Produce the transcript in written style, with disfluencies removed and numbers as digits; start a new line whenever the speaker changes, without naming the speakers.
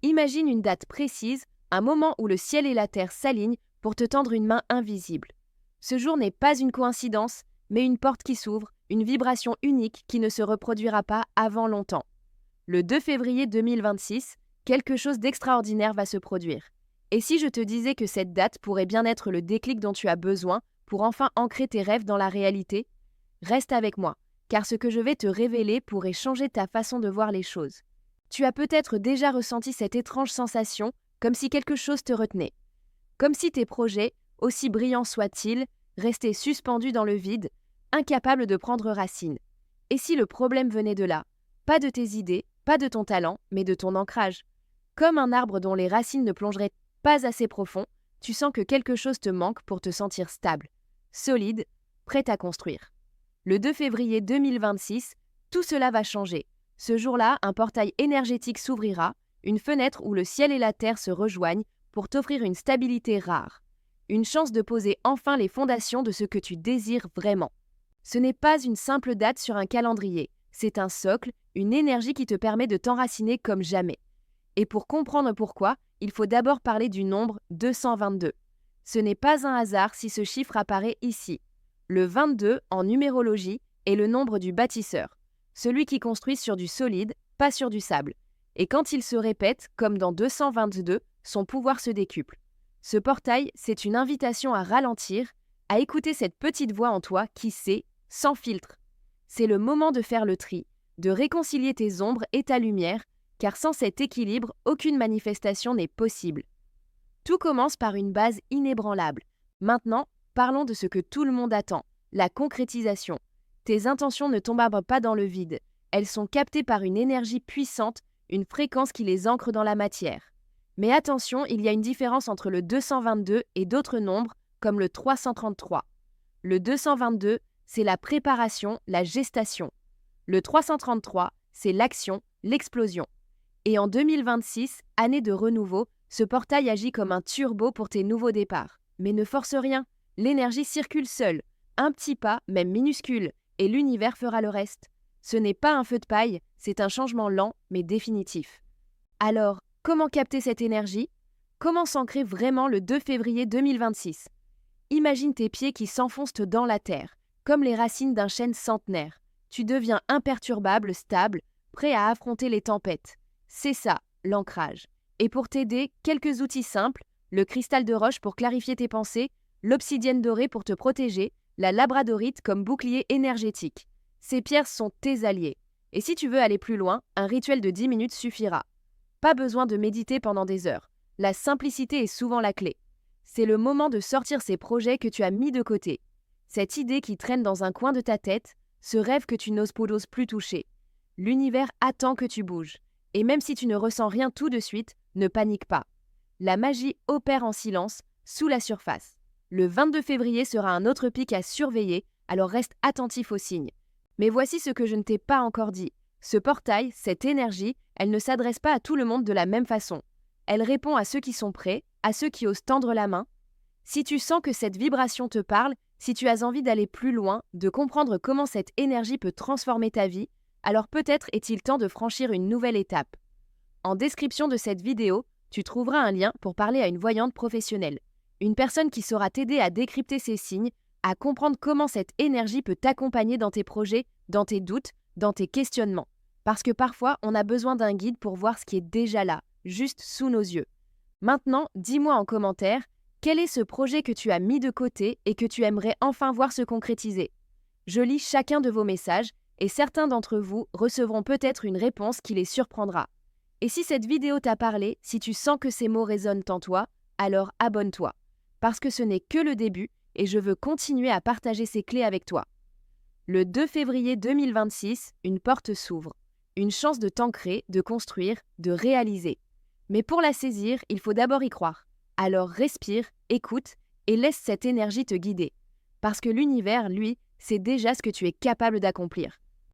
Imagine une date précise, un moment où le ciel et la terre s'alignent pour te tendre une main invisible. Ce jour n'est pas une coïncidence, mais une porte qui s'ouvre, une vibration unique qui ne se reproduira pas avant longtemps. Le 2 février 2026, quelque chose d'extraordinaire va se produire. Et si je te disais que cette date pourrait bien être le déclic dont tu as besoin pour enfin ancrer tes rêves dans la réalité? Reste avec moi, car ce que je vais te révéler pourrait changer ta façon de voir les choses. Tu as peut-être déjà ressenti cette étrange sensation, comme si quelque chose te retenait. Comme si tes projets, aussi brillants soient-ils, restaient suspendus dans le vide, incapables de prendre racine. Et si le problème venait de là? Pas de tes idées, pas de ton talent, mais de ton ancrage. Comme un arbre dont les racines ne plongeraient pas assez profond, tu sens que quelque chose te manque pour te sentir stable, solide, prêt à construire. Le 2 février 2026, tout cela va changer. Ce jour-là, un portail énergétique s'ouvrira, une fenêtre où le ciel et la terre se rejoignent pour t'offrir une stabilité rare. Une chance de poser enfin les fondations de ce que tu désires vraiment. Ce n'est pas une simple date sur un calendrier, c'est un socle, une énergie qui te permet de t'enraciner comme jamais. Et pour comprendre pourquoi, il faut d'abord parler du nombre 222. Ce n'est pas un hasard si ce chiffre apparaît ici. Le 22, en numérologie, est le nombre du bâtisseur, celui qui construit sur du solide, pas sur du sable. Et quand il se répète, comme dans 222, son pouvoir se décuple. Ce portail, c'est une invitation à ralentir, à écouter cette petite voix en toi qui sait, sans filtre. C'est le moment de faire le tri, de réconcilier tes ombres et ta lumière, car sans cet équilibre, aucune manifestation n'est possible. Tout commence par une base inébranlable. Maintenant, parlons de ce que tout le monde attend, la concrétisation. Tes intentions ne tombent pas dans le vide. Elles sont captées par une énergie puissante, une fréquence qui les ancre dans la matière. Mais attention, il y a une différence entre le 222 et d'autres nombres, comme le 333. Le 222, c'est la préparation, la gestation. Le 333, c'est l'action, l'explosion. Et en 2026, année de renouveau, ce portail agit comme un turbo pour tes nouveaux départs. Mais ne force rien, l'énergie circule seule. Un petit pas, même minuscule, et l'univers fera le reste. Ce n'est pas un feu de paille, c'est un changement lent, mais définitif. Alors, comment capter cette énergie? Comment s'ancrer vraiment le 2 février 2026? Imagine tes pieds qui s'enfoncent dans la terre, comme les racines d'un chêne centenaire. Tu deviens imperturbable, stable, prêt à affronter les tempêtes. C'est ça, l'ancrage. Et pour t'aider, quelques outils simples, le cristal de roche pour clarifier tes pensées, l'obsidienne dorée pour te protéger, la labradorite comme bouclier énergétique. Ces pierres sont tes alliés. Et si tu veux aller plus loin, un rituel de 10 minutes suffira. Pas besoin de méditer pendant des heures. La simplicité est souvent la clé. C'est le moment de sortir ces projets que tu as mis de côté. Cette idée qui traîne dans un coin de ta tête, ce rêve que tu n'oses plus toucher. L'univers attend que tu bouges. Et même si tu ne ressens rien tout de suite, ne panique pas. La magie opère en silence, sous la surface. Le 22 février sera un autre pic à surveiller, alors reste attentif aux signes. Mais voici ce que je ne t'ai pas encore dit. Ce portail, cette énergie, elle ne s'adresse pas à tout le monde de la même façon. Elle répond à ceux qui sont prêts, à ceux qui osent tendre la main. Si tu sens que cette vibration te parle, si tu as envie d'aller plus loin, de comprendre comment cette énergie peut transformer ta vie, alors peut-être est-il temps de franchir une nouvelle étape. En description de cette vidéo, tu trouveras un lien pour parler à une voyante professionnelle. Une personne qui saura t'aider à décrypter ces signes, à comprendre comment cette énergie peut t'accompagner dans tes projets, dans tes doutes, dans tes questionnements. Parce que parfois, on a besoin d'un guide pour voir ce qui est déjà là, juste sous nos yeux. Maintenant, dis-moi en commentaire, quel est ce projet que tu as mis de côté et que tu aimerais enfin voir se concrétiser? Je lis chacun de vos messages et certains d'entre vous recevront peut-être une réponse qui les surprendra. Et si cette vidéo t'a parlé, si tu sens que ces mots résonnent en toi, alors abonne-toi. Parce que ce n'est que le début et je veux continuer à partager ces clés avec toi. Le 2 février 2026, une porte s'ouvre. Une chance de t'ancrer, de construire, de réaliser. Mais pour la saisir, il faut d'abord y croire. Alors respire, écoute et laisse cette énergie te guider. Parce que l'univers, lui, sait déjà ce que tu es capable d'accomplir.